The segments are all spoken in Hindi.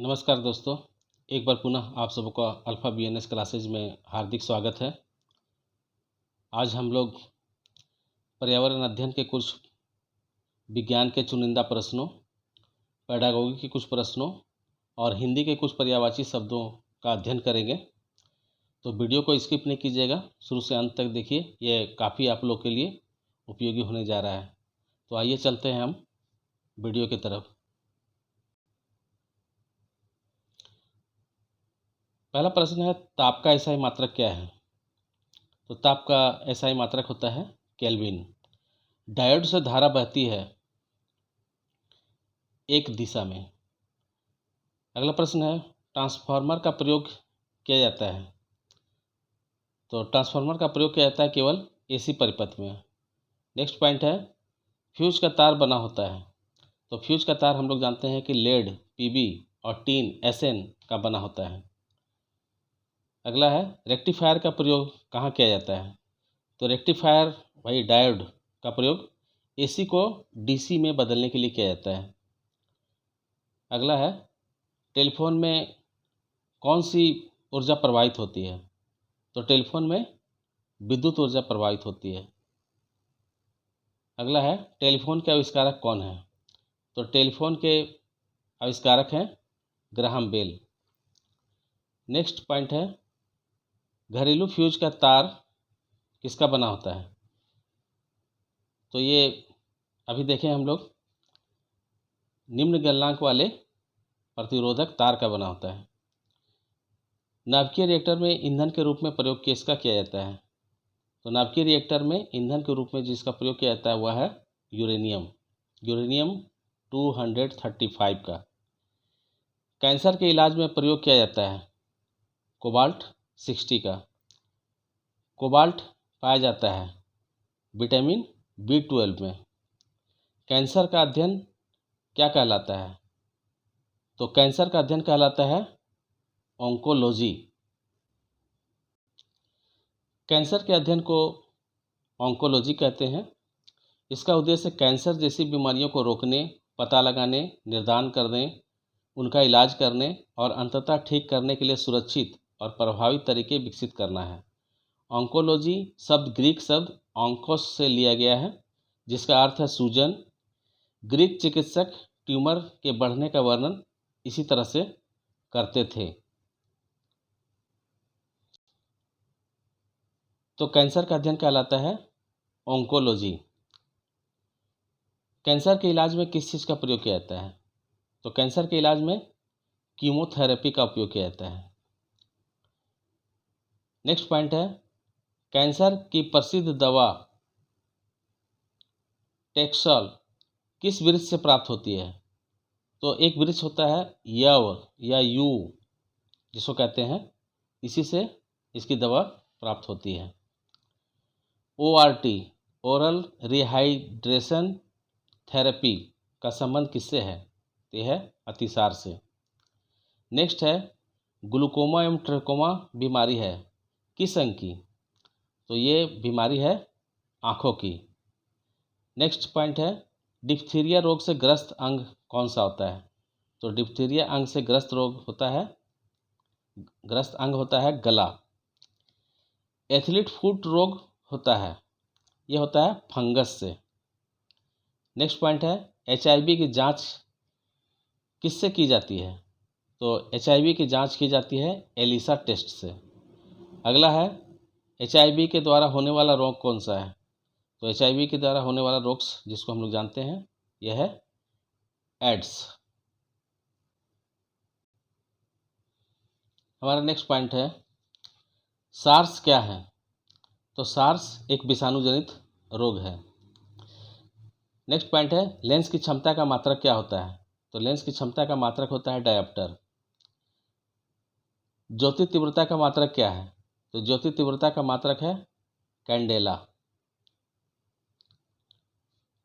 नमस्कार दोस्तों, एक बार पुनः आप सबका अल्फ़ा BNS क्लासेज में हार्दिक स्वागत है। आज हम लोग पर्यावरण अध्ययन के कुछ विज्ञान के चुनिंदा प्रश्नों, पेडागोगी के कुछ प्रश्नों और हिंदी के कुछ पर्यायवाची शब्दों का अध्ययन करेंगे। तो वीडियो को स्किप नहीं कीजिएगा, शुरू से अंत तक देखिए, यह काफ़ी आप लोग के लिए उपयोगी होने जा रहा है। तो आइए चलते हैं हम वीडियो की तरफ। पहला प्रश्न है, ताप का एसआई मात्रक क्या है? तो ताप का एसआई मात्रक होता है केल्विन। डायोड से धारा बहती है एक दिशा में। अगला प्रश्न है, ट्रांसफार्मर का प्रयोग किया जाता है? तो ट्रांसफार्मर का प्रयोग किया जाता है केवल एसी परिपथ में। नेक्स्ट पॉइंट है, फ्यूज का तार बना होता है? तो फ्यूज का तार हम लोग जानते हैं कि लेड, पीबी और टीन, एसएन का बना होता है। अगला है, रेक्टिफायर का प्रयोग कहाँ किया जाता है? तो रेक्टिफायर वही डायोड का प्रयोग एसी को डीसी में बदलने के लिए किया जाता है। अगला है, टेलीफोन में कौन सी ऊर्जा प्रवाहित होती है? तो टेलीफोन में विद्युत ऊर्जा प्रवाहित होती है। अगला है, टेलीफोन के आविष्कारक कौन है? तो टेलीफोन के आविष्कारक हैं ग्राहम बेल। नेक्स्ट पॉइंट है, घरेलू फ्यूज का तार किसका बना होता है? तो ये अभी देखें हम लोग, निम्न गलनांक वाले प्रतिरोधक तार का बना होता है। नाभिकीय रिएक्टर में ईंधन के रूप में प्रयोग किसका किया जाता है? तो नाभिकीय रिएक्टर में ईंधन के रूप में जिसका प्रयोग किया जाता है वह है यूरेनियम 235 का। कैंसर के इलाज में प्रयोग किया जाता है कोबाल्ट 60 का। कोबाल्ट पाया जाता है विटामिन B12 में। कैंसर का अध्ययन क्या कहलाता है? तो कैंसर का अध्ययन कहलाता है ऑन्कोलॉजी। कैंसर के अध्ययन को ऑन्कोलॉजी कहते हैं। इसका उद्देश्य कैंसर जैसी बीमारियों को रोकने, पता लगाने, निर्धारण करने, उनका इलाज करने और अंततः ठीक करने के लिए सुरक्षित और प्रभावी तरीके विकसित करना है। ऑन्कोलॉजी शब्द ग्रीक शब्द ऑन्कोस से लिया गया है, जिसका अर्थ है सूजन। ग्रीक चिकित्सक ट्यूमर के बढ़ने का वर्णन इसी तरह से करते थे। तो कैंसर का अध्ययन कहलाता है ऑन्कोलॉजी। कैंसर के इलाज में किस चीज़ का प्रयोग किया जाता है? तो कैंसर के इलाज में कीमोथेरेपी का उपयोग किया जाता है। नेक्स्ट पॉइंट है, कैंसर की प्रसिद्ध दवा टेक्सल किस वृक्ष से प्राप्त होती है? तो एक वृक्ष होता है यव या यू जिसको कहते हैं, इसी से इसकी दवा प्राप्त होती है। ORT ओरल रिहाइड्रेशन थेरेपी का संबंध किससे है? यह है अतिसार से। नेक्स्ट है, ग्लूकोमा एवं ट्रकोमा बीमारी है किस अंग की? तो ये बीमारी है आँखों की। नेक्स्ट पॉइंट है, डिप्थीरिया रोग से ग्रस्त अंग कौन सा होता है? तो डिप्थीरिया अंग से ग्रस्त अंग होता है गला। एथलीट फुट रोग होता है, ये होता है फंगस से। नेक्स्ट पॉइंट है, HIV की जांच किससे की जाती है? तो HIV की जांच की जाती है एलिसा टेस्ट से। अगला है, HIV के द्वारा होने वाला रोग कौन सा है? तो HIV के द्वारा होने वाला रोग जिसको हम लोग जानते हैं यह है एड्स। हमारा नेक्स्ट पॉइंट है, सार्स क्या है? तो सार्स एक विषाणुजनित रोग है। नेक्स्ट पॉइंट है, लेंस की क्षमता का मात्रक क्या होता है? तो लेंस की क्षमता का मात्रक होता है डायोप्टर। ज्योति तीव्रता का मात्रक क्या है? तो ज्योति तीव्रता का मात्रक है कैंडेला।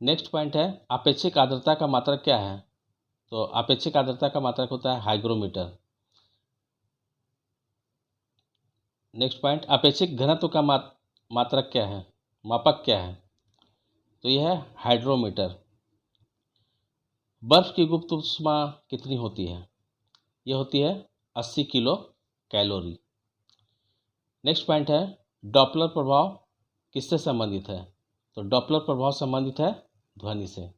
नेक्स्ट पॉइंट है, आपेक्षिक आर्द्रता का मात्रक क्या है? तो आपेक्षिक आर्द्रता का मात्रक होता है हाइग्रोमीटर। नेक्स्ट पॉइंट, आपेक्षिक घनत्व का मात्रक क्या है, मापक क्या है? तो यह है हाइड्रोमीटर। बर्फ की गुप्त ऊष्मा कितनी होती है? ये होती है 80 किलो कैलोरी। नेक्स्ट पॉइंट है डॉपलर प्रभाव किससे संबंधित है? तो डॉपलर प्रभाव संबंधित है ध्वनि से।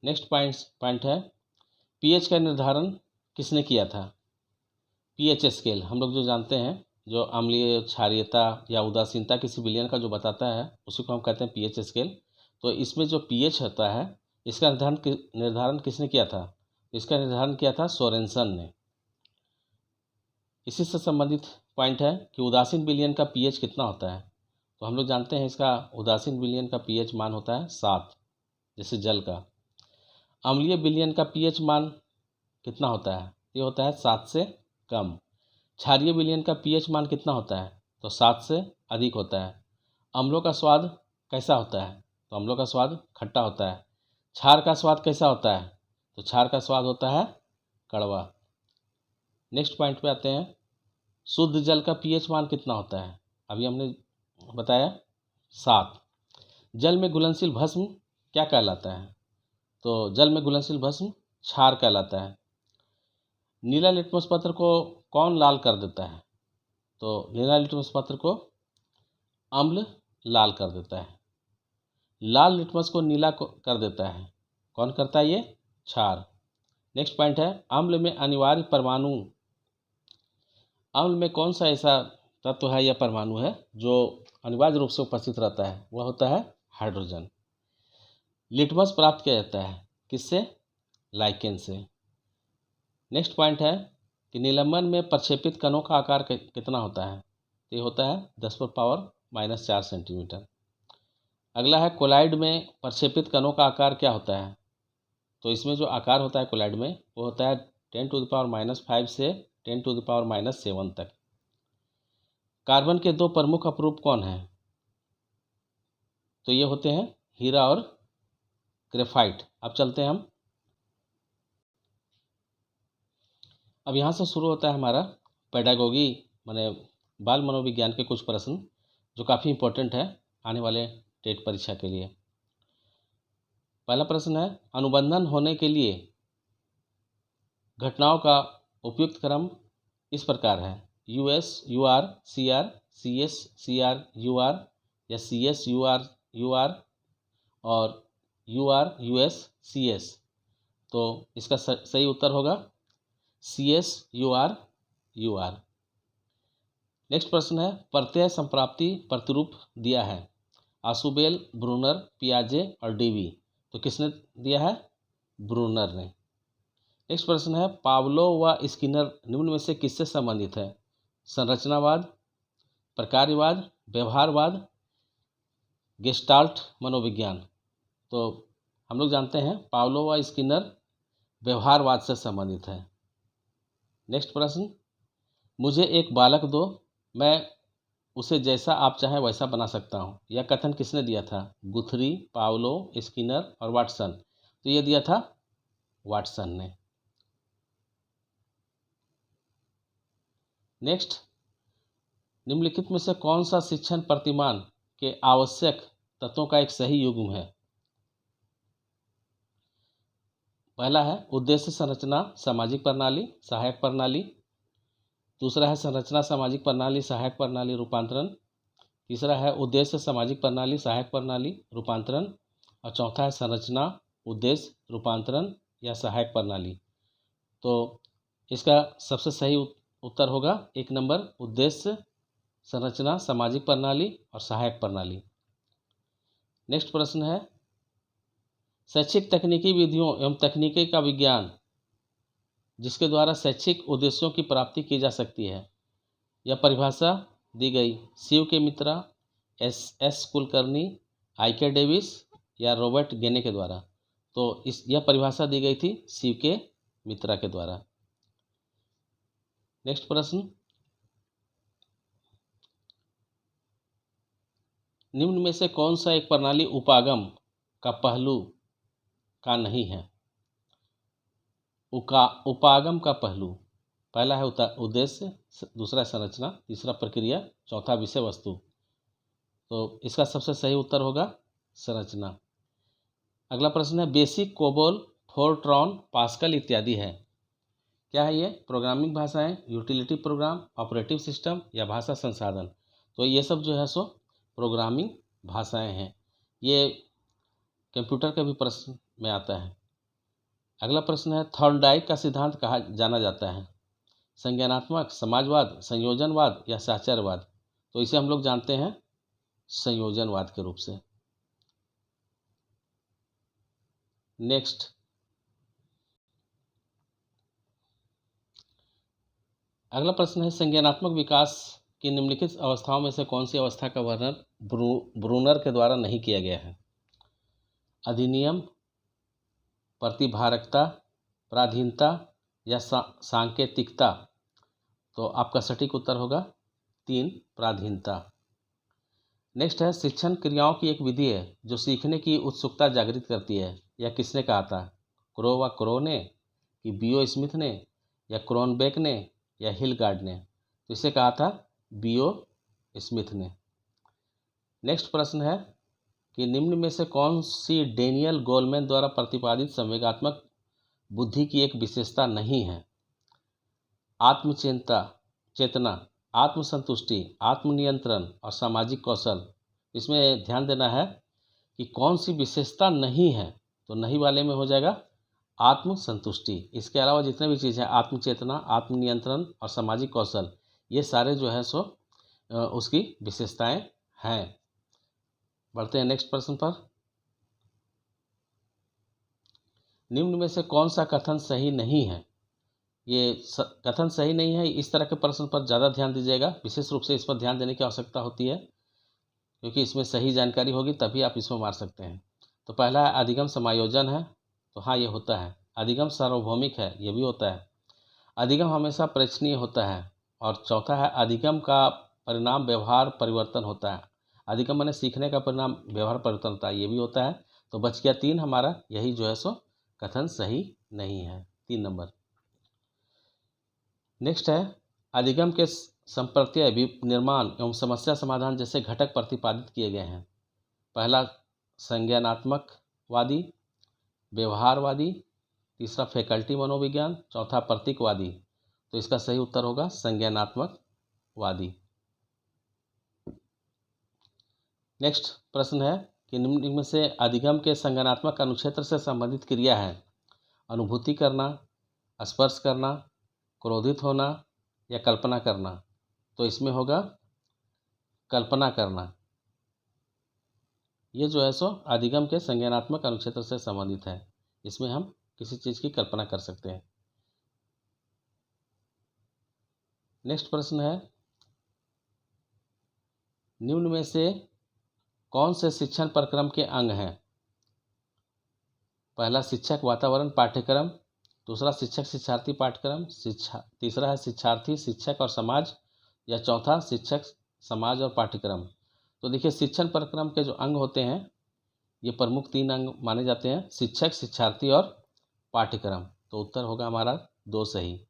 नेक्स्ट पॉइंट है पीएच का निर्धारण किसने किया था? पीएच स्केल हम लोग जो जानते हैं, जो अम्लीय, क्षारीयता या उदासीनता किसी विलयन का जो बताता है उसी को हम कहते हैं पीएच स्केल। तो इसमें जो पीएच होता है इसका निर्धारण किसने किया था? इसका निर्धारण किया था सोरेनसन ने। इसी से संबंधित पॉइंट है कि उदासीन विलयन का पीएच कितना होता है? तो हम लोग जानते हैं इसका उदासीन विलयन का पीएच मान होता है 7, जैसे जल का। अम्लीय विलयन का पीएच मान कितना होता है? ये होता है 7 से कम। क्षारीय विलयन का पीएच मान कितना होता है? तो 7 से अधिक होता है। अम्लों का स्वाद कैसा होता है? तो अम्लों का स्वाद खट्टा होता है। क्षार का स्वाद कैसा होता है? तो क्षार का स्वाद होता है कड़वा। नेक्स्ट पॉइंट पे आते हैं शुद्ध जल का पीएच मान कितना होता है? अभी हमने बताया 7। जल में घुलनशील भस्म क्या कहलाता है? तो जल में घुलनशील भस्म क्षार कहलाता है। नीला लिटमस पत्र को कौन लाल कर देता है? तो नीला लिटमस पत्र को अम्ल लाल कर देता है। लाल लिटमस को नीला कर देता है, कौन करता है? ये क्षार। नेक्स्ट पॉइंट है अम्ल में अनिवार्य परमाणु। अम्ल में कौन सा ऐसा तत्व है या परमाणु है जो अनिवार्य रूप से उपस्थित रहता है? वह होता है हाइड्रोजन। लिटमस प्राप्त किया जाता है किससे? लाइकेन से। नेक्स्ट पॉइंट है कि निलंबन में प्रक्षेपित कणों का आकार कितना होता है? तो ये होता है 10⁻⁻4 सेंटीमीटर। अगला है कोलाइड में प्रक्षेपित कणों का आकार क्या होता है? तो इसमें जो आकार होता है कोलाइड में वो होता है 10⁻⁻5 से 10⁻⁻7 तक। कार्बन के 2 प्रमुख अपरूप कौन हैं? तो ये होते हैं हीरा और ग्रेफाइट। अब चलते हैं हम। अब यहाँ से शुरू होता है हमारा पेडागोगी माने बाल मनोविज्ञान के कुछ प्रश्न जो काफ़ी इम्पोर्टेंट है आने वाले टेट परीक्षा के लिए। पहला प्रश्न है अनुबंधन होने के लिए घटनाओं का उपयुक्त क्रम इस प्रकार है US UR CR CS CR UR या CS UR UR और UR US CS। तो इसका सही उत्तर होगा CS UR UR। नेक्स्ट प्रश्न है प्रत्यय संप्राप्ति प्रतिरूप दिया है आशुबेल, ब्रूनर, पियाजे और डीवी। तो किसने दिया है? ब्रूनर ने। नेक्स्ट प्रश्न है पावलोव व स्किनर निम्न में से किससे संबंधित है? संरचनावाद, प्रकार्यवाद, व्यवहारवाद, गेस्टाल्ट मनोविज्ञान। तो हम लोग जानते हैं पावलोव व स्किनर व्यवहारवाद से संबंधित है। नेक्स्ट प्रश्न मुझे एक बालक दो, मैं उसे जैसा आप चाहें वैसा बना सकता हूँ। यह कथन किसने दिया था? गुथरी, पावलोव, स्किनर और वाटसन। तो ये दिया था वाटसन ने। नेक्स्ट निम्नलिखित में से कौन सा शिक्षण प्रतिमान के आवश्यक तत्वों का एक सही युग्म है? पहला है उद्देश्य संरचना सामाजिक प्रणाली सहायक प्रणाली। दूसरा है संरचना सामाजिक प्रणाली सहायक प्रणाली रूपांतरण। तीसरा है उद्देश्य सामाजिक प्रणाली सहायक प्रणाली रूपांतरण। और चौथा है संरचना उद्देश्य रूपांतरण या सहायक प्रणाली। तो इसका सबसे सही उत्तर होगा 1 नंबर उद्देश्य संरचना सामाजिक प्रणाली और सहायक प्रणाली। नेक्स्ट प्रश्न है शैक्षिक तकनीकी विधियों एवं तकनीकी का विज्ञान जिसके द्वारा शैक्षिक उद्देश्यों की प्राप्ति की जा सकती है। यह परिभाषा दी गई शिव के मित्रा, एस कुलकर्णी, IK डेविस या रॉबर्ट गेने के द्वारा। तो यह परिभाषा दी गई थी शिव के मित्रा के द्वारा। नेक्स्ट प्रश्न निम्न में से कौन सा एक प्रणाली उपागम का पहलू का नहीं है? उपागम का पहलू पहला है उद्देश्य, दूसरा संरचना, तीसरा प्रक्रिया, चौथा विषय वस्तु। तो इसका सबसे सही उत्तर होगा संरचना। अगला प्रश्न है बेसिक कोबोल फोरट्रॉन, पास्कल इत्यादि है। क्या है ये? प्रोग्रामिंग भाषाएं, यूटिलिटी प्रोग्राम, ऑपरेटिव सिस्टम या भाषा संसाधन। तो ये सब जो है सो प्रोग्रामिंग भाषाएं हैं। ये कंप्यूटर के भी प्रश्न में आता है। अगला प्रश्न है, थॉर्नडाइक का सिद्धांत कहा जाना जाता है? संज्ञानात्मक, समाजवाद, संयोजनवाद या साहचर्यवाद। तो इसे हम लोग जानते हैं संयोजनवाद के रूप से। नेक्स्ट, अगला प्रश्न है, संज्ञानात्मक विकास की निम्नलिखित अवस्थाओं में से कौन सी अवस्था का वर्णन ब्रूनर के द्वारा नहीं किया गया है? अधिनियम, प्रतिभारकता, पराधीनता या सांकेतिकता। तो आपका सटीक उत्तर होगा 3, पराधीनता। नेक्स्ट है, शिक्षण क्रियाओं की एक विधि है जो सीखने की उत्सुकता जागृत करती है। यह किसने कहा था? क्रो व क्रो ने, कि बीओ स्मिथ ने, या क्रोनबेक ने, या हिलगार्ड ने। तो इसे कहा था बीओ स्मिथ ने। नेक्स्ट प्रश्न है कि निम्न में से कौन सी डेनियल गोलमैन द्वारा प्रतिपादित संवेगात्मक बुद्धि की एक विशेषता नहीं है? आत्मचिंता, चेतना, आत्मसंतुष्टि, आत्मनियंत्रण और सामाजिक कौशल। इसमें ध्यान देना है कि कौन सी विशेषता नहीं है। तो नहीं वाले में हो जाएगा आत्मसंतुष्टि। इसके अलावा जितने भी चीज़ हैं, आत्मचेतना, आत्मनियंत्रण और सामाजिक कौशल, ये सारे जो है सो उसकी विशेषताएं हैं। बढ़ते हैं नेक्स्ट प्रश्न पर। निम्न में से कौन सा कथन सही नहीं है? ये कथन सही नहीं है, इस तरह के प्रश्न पर ज़्यादा ध्यान दीजिएगा। विशेष रूप से इस पर ध्यान देने की आवश्यकता होती है, क्योंकि इसमें सही जानकारी होगी तभी आप इसमें मार सकते हैं। तो पहला है, अधिगम समायोजन है। तो हाँ, ये होता है। अधिगम सार्वभौमिक है, ये भी होता है। अधिगम हमेशा प्रेक्षणीय होता है। और चौथा है, अधिगम का परिणाम व्यवहार परिवर्तन होता है। अधिगम माने सीखने का परिणाम व्यवहार परिवर्तन होता है, ये भी होता है। तो बच गया 3 हमारा, यही जो है सो कथन सही नहीं है, 3 नंबर। नेक्स्ट है, अधिगम के संप्रत्यय, निर्माण एवं समस्या समाधान जैसे घटक प्रतिपादित किए गए हैं। पहला संज्ञानात्मकवादी, व्यवहारवादी, तीसरा फैकल्टी मनोविज्ञान, चौथा प्रतीकवादी। तो इसका सही उत्तर होगा संज्ञानात्मकवादी। नेक्स्ट प्रश्न है कि निम्न में से अधिगम के संज्ञानात्मक अनुक्षेत्र से संबंधित क्रिया है? अनुभूति करना, स्पर्श करना, क्रोधित होना या कल्पना करना। तो इसमें होगा कल्पना करना। ये जो है सो अधिगम के संज्ञानात्मक अनुक्षेत्र से संबंधित है। इसमें हम किसी चीज़ की कल्पना कर सकते हैं। नेक्स्ट प्रश्न है, निम्न में से कौन से शिक्षण प्रक्रम के अंग हैं? पहला शिक्षक वातावरण पाठ्यक्रम, दूसरा शिक्षक शिक्षार्थी पाठ्यक्रम, तीसरा है शिक्षार्थी शिक्षक और समाज, या चौथा शिक्षक समाज और पाठ्यक्रम। तो देखिए, शिक्षण प्रक्रम के जो अंग होते हैं, ये प्रमुख 3 अंग माने जाते हैं, शिक्षक, शिक्षार्थी और पाठ्यक्रम। तो उत्तर होगा हमारा 2 सही।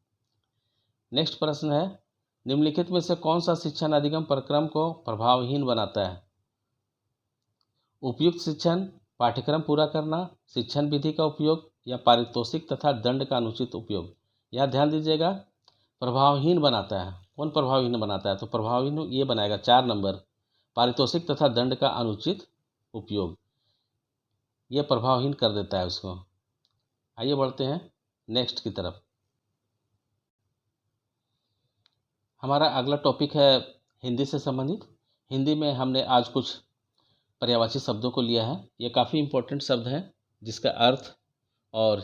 नेक्स्ट प्रश्न है, निम्नलिखित में से कौन सा शिक्षण अधिगम प्रक्रम को प्रभावहीन बनाता है? उपयुक्त शिक्षण, पाठ्यक्रम पूरा करना, शिक्षण विधि का उपयोग, या पारितोषिक तथा दंड का अनुचित उपयोग। यह ध्यान दीजिएगा, प्रभावहीन बनाता है। कौन प्रभावहीन बनाता है? तो प्रभावहीन ये बनाएगा 4 नंबर, पारितोषिक तथा दंड का अनुचित उपयोग। ये प्रभावहीन कर देता है उसको। आइए बढ़ते हैं नेक्स्ट की तरफ। हमारा अगला टॉपिक है हिंदी से संबंधित। हिंदी में हमने आज कुछ पर्यायवाची शब्दों को लिया है। ये काफ़ी इम्पोर्टेंट शब्द हैं, जिसका अर्थ और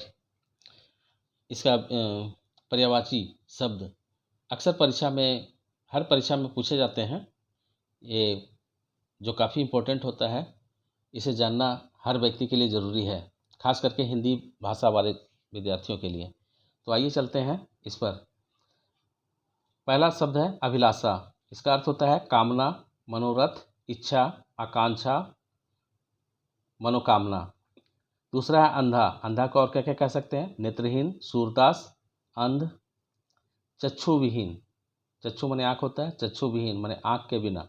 इसका पर्यायवाची शब्द अक्सर परीक्षा में, हर परीक्षा में पूछे जाते हैं। ये जो काफ़ी इम्पोर्टेंट होता है, इसे जानना हर व्यक्ति के लिए ज़रूरी है, खास करके हिंदी भाषा वाले विद्यार्थियों के लिए। तो आइए चलते हैं इस पर। पहला शब्द है अभिलाषा। इसका अर्थ होता है कामना, मनोरथ, इच्छा, आकांक्षा, मनोकामना। दूसरा है अंधा। अंधा को और क्या क्या कह सकते हैं? नेत्रहीन, सूरदास, अंध, चक्षुविहीन। चक्षु माने आँख होता है, चक्षुविहीन माने आँख के बिना।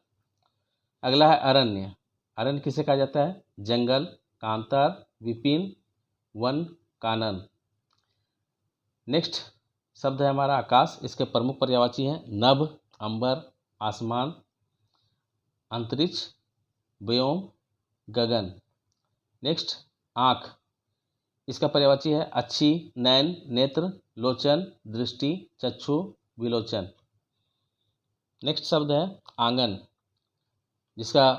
अगला है अरण्य। अरण्य किसे कहा जाता है? जंगल, कांतार, विपिन, वन, कानन। नेक्स्ट शब्द है हमारा आकाश। इसके प्रमुख पर्यायवाची हैं नभ, अंबर, आसमान, अंतरिक्ष, व्योम, गगन। नेक्स्ट आँख। इसका पर्यायवाची है अच्छी, नैन, नेत्र, लोचन, दृष्टि, चक्षु, विलोचन। नेक्स्ट शब्द है आंगन। जिसका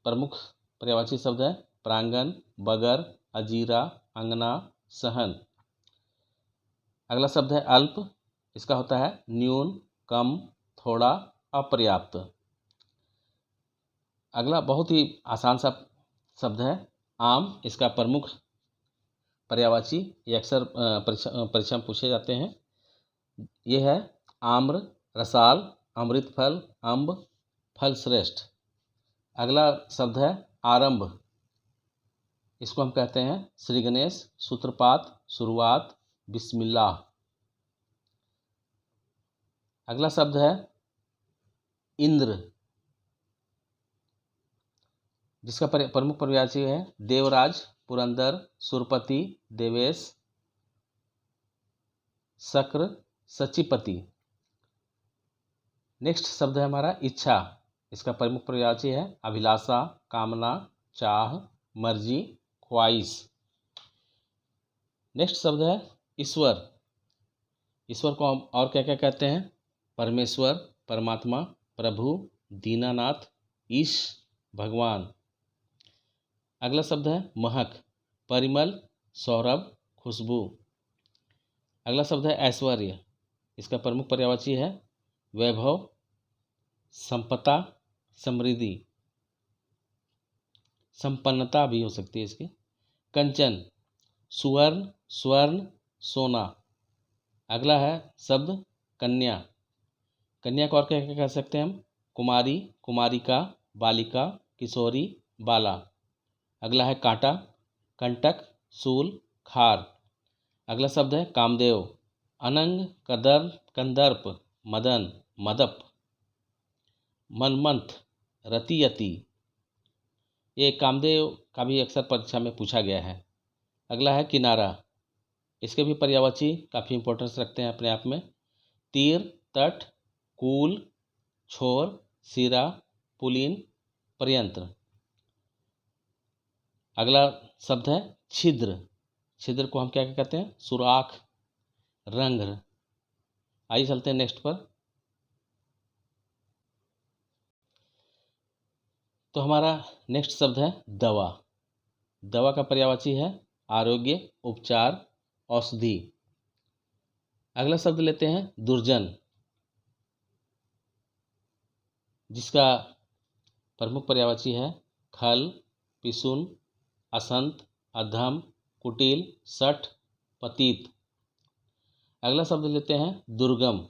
प्रमुख पर्यायवाची शब्द है प्रांगण, बगर, अजीरा, अंगना, सहन। अगला शब्द है अल्प। इसका होता है न्यून, कम, थोड़ा, अपर्याप्त। अगला बहुत ही आसान सा शब्द है आम। इसका प्रमुख पर्यायवाची ये अक्सर परीक्षा में पूछे जाते हैं। ये है आम्र, रसाल, अमृत फल, अम्ब, फल श्रेष्ठ। अगला शब्द है आरंभ। इसको हम कहते हैं श्री गणेश, सूत्रपात, शुरुआत, बिस्मिल्लाह। अगला शब्द है इंद्र। जिसका प्रमुख पर्यायवाची है देवराज, पुरंदर, सुरपति, देवेश, शक्र, सचिपति। नेक्स्ट शब्द है हमारा इच्छा। इसका प्रमुख पर्यायवाची है अभिलाषा, कामना, चाह, मर्जी, ख्वाहिश। नेक्स्ट शब्द है ईश्वर। ईश्वर को हम और क्या क्या कहते हैं? परमेश्वर, परमात्मा, प्रभु, दीनानाथ, ईश, भगवान। अगला शब्द है महक, परिमल, सौरभ, खुशबू। अगला शब्द है ऐश्वर्य। इसका प्रमुख पर्यायवाची है वैभव, संपदा, समृद्धि, संपन्नता भी हो सकती है इसकी। कंचन, सुवर्ण, स्वर्ण, सोना। अगला है शब्द कन्या। कन्या को और क्या क्या कह सकते हैं हम? कुमारी, कुमारिका, बालिका, किशोरी, बाला। अगला है कांटा, कंटक, शूल, खार। अगला शब्द है कामदेव, अनंग, कंदर्प, मदन, मदप, मनमंथ, रतियति। ये कामदेव का भी अक्सर परीक्षा में पूछा गया है। अगला है किनारा। इसके भी पर्यायवाची काफ़ी इंपॉर्टेंस रखते हैं अपने आप में। तीर, तट, कूल, छोर, सिरा, पुलीन, पर्यंत्र। अगला शब्द है छिद्र। छिद्र को हम क्या क्या कहते हैं? सुराख, रंध्र। आइए चलते हैं नेक्स्ट पर। तो हमारा नेक्स्ट शब्द है दवा। दवा का पर्यायवाची है आरोग्य, उपचार, औषधि। अगला शब्द लेते हैं दुर्जन। जिसका प्रमुख पर्यायवाची है खल, पिसुन, असंत, अधम, कुटिल, सठ, पतित। अगला शब्द लेते हैं दुर्गम।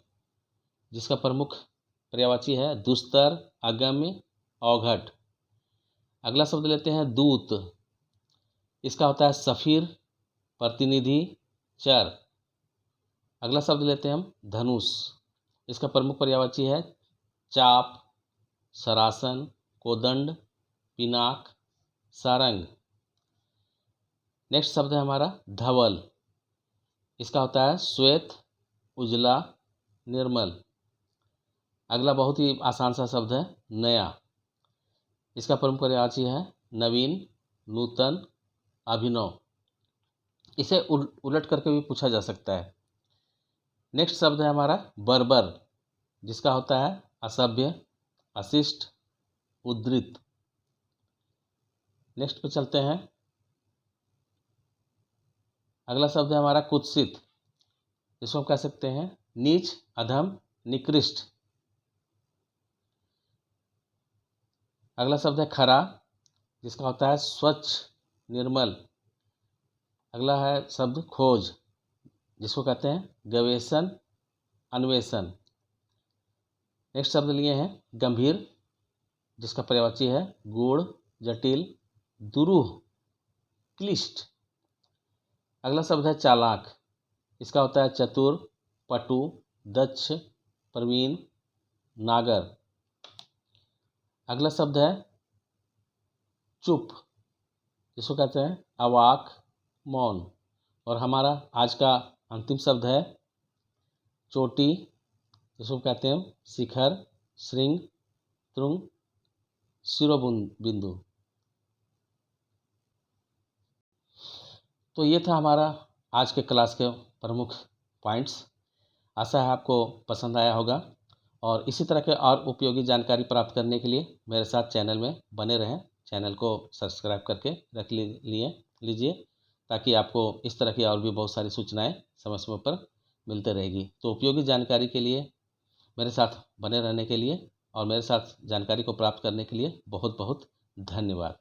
जिसका प्रमुख पर्यायवाची है दुस्तर, अगम्य, अवघट। अगला शब्द लेते हैं दूत। इसका होता है सफीर, प्रतिनिधि, चर। अगला शब्द लेते हैं हम धनुष। इसका प्रमुख पर्यायवाची है चाप, सरासन, कोदंड, पिनाक, सारंग। नेक्स्ट शब्द है हमारा धवल। इसका होता है श्वेत, उजला, निर्मल। अगला बहुत ही आसान सा शब्द है नया। इसका प्रमुख पर्यायवाची है नवीन, नूतन, अभिनव। इसे उलट करके भी पूछा जा सकता है। नेक्स्ट शब्द है हमारा बर्बर। जिसका होता है असभ्य, अशिष्ट, उद्धृत। नेक्स्ट पे चलते हैं। अगला शब्द है हमारा कुत्सित। जिसको हम कह सकते हैं नीच, अधम, निकृष्ट। अगला शब्द है खरा। जिसका होता है स्वच्छ, निर्मल। अगला है शब्द खोज। जिसको कहते हैं गवेषण, अन्वेषण। नेक्स्ट शब्द लिए हैं गंभीर। जिसका पर्यायवाची है गूढ़, जटिल, दुरूह, क्लिष्ट। अगला शब्द है चालाक। इसका होता है चतुर, पटु, दक्ष, प्रवीण, नागर। अगला शब्द है चुप। जिसको कहते हैं अवाक, मौन। और हमारा आज का अंतिम शब्द है चोटी, जिसको कहते हैं शिखर, श्रृंग, तुंग, शिरोबिंदु। तो ये था हमारा आज के क्लास के प्रमुख पॉइंट्स। आशा है आपको पसंद आया होगा और इसी तरह के और उपयोगी जानकारी प्राप्त करने के लिए मेरे साथ चैनल में बने रहें। चैनल को सब्सक्राइब करके रख लीजिए ताकि आपको इस तरह की और भी बहुत सारी सूचनाएं समय समय पर मिलते रहेगी। तो उपयोगी जानकारी के लिए मेरे साथ बने रहने के लिए और मेरे साथ जानकारी को प्राप्त करने के लिए बहुत बहुत धन्यवाद।